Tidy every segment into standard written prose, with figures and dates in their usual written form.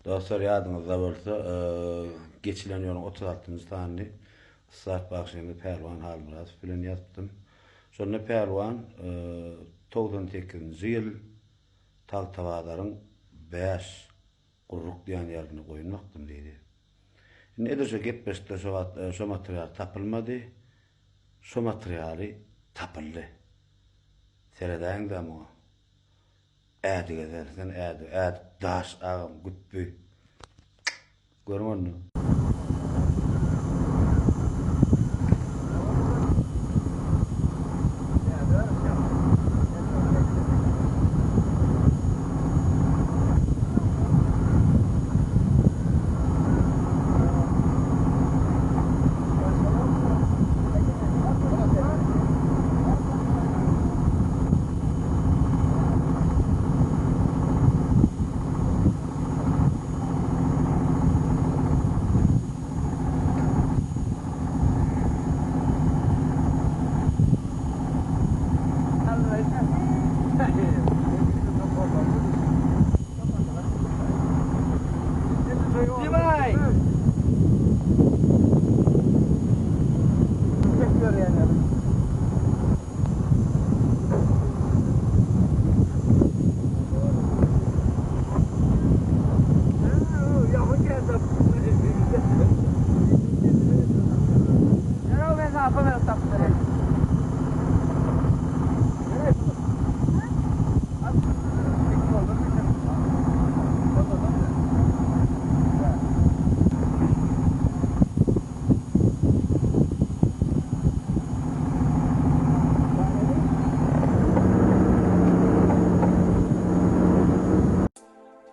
Dostlar yadınızda bolsa geçilen yolun 36. tane Islah Bakşyny Perwan Halmurat bilen yaptım. Sonra Perwan 98-nji ýyl Taltawadaryň 5 gurruk diýen ýerine goýmakdym diýdi. Edilşe gepleşdi şo material tapylmady. Şo materialy tapyldy. Seredaňda ädige dersen äd daş agam gütpü. Görmedin mi?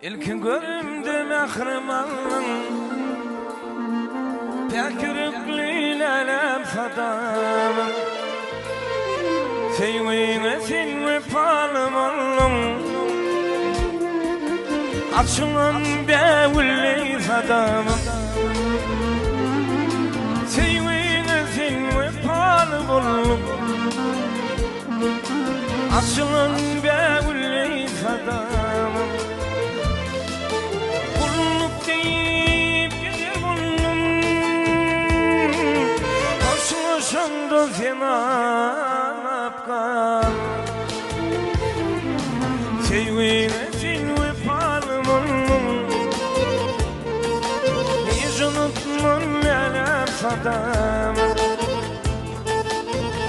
İlkin görümdü mehrimanın Pekürüklüylelem fadamın Seyvine sin ve palım ollum Açılan bevulli fadamın Seyvine sin ve palım ollum Açılan bevulli fadamın Şonda fenapkan Sevgine sin ve palmon Hiç unutmam lelem sadam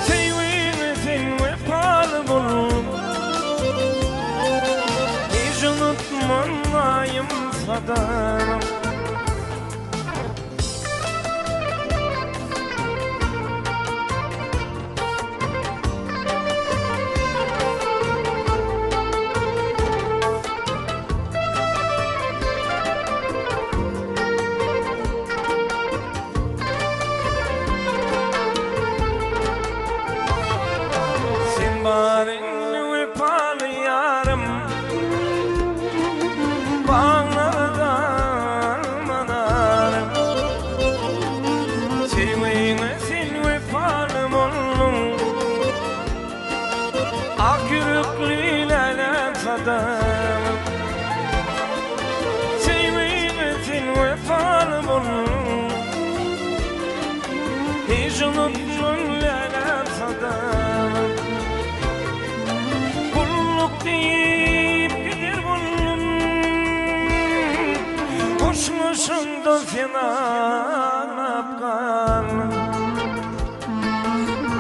Sevgine sin ve palmon Hiç unutmam layım sadam Barinli ve palı yarım Bağlardan manarım Sevgine sin ve palım ollum Ak yüreklüyle sadam Sevgine sin ve palım ollum Hiç unutmam lelem sadam deyip gider buldum Hoşmuşumda fenapkan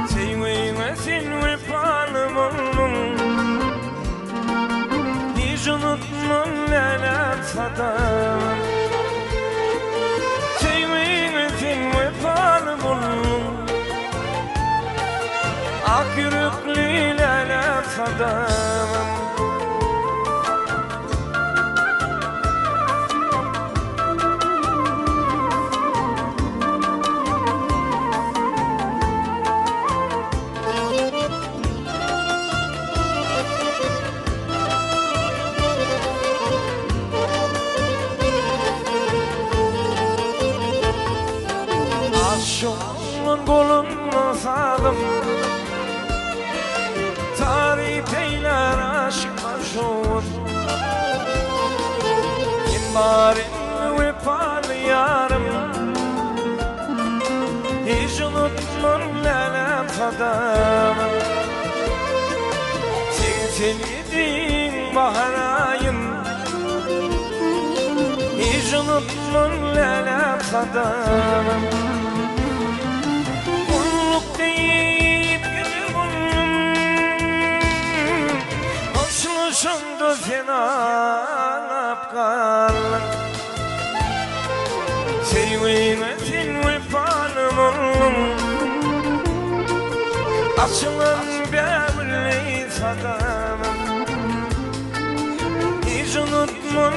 Sevgine sin ve palım ollum Hiç unutmam lelem sadam Sevgine sin ve palım ollum Ak yürekli lelem sadam Aşığın kolunu salım Tarih eyler aşk aşığın Yılların vefalı yarım, hiç unutmam lele kadamı. Sen yedin bahar ayım, hiç unutmam lele kadamı. Kulluk deyip gülüm, hoşlaşındı fenalap kalın. Sevmesin vefanım oğlum, açılan bir sadamım. Hiç unutmam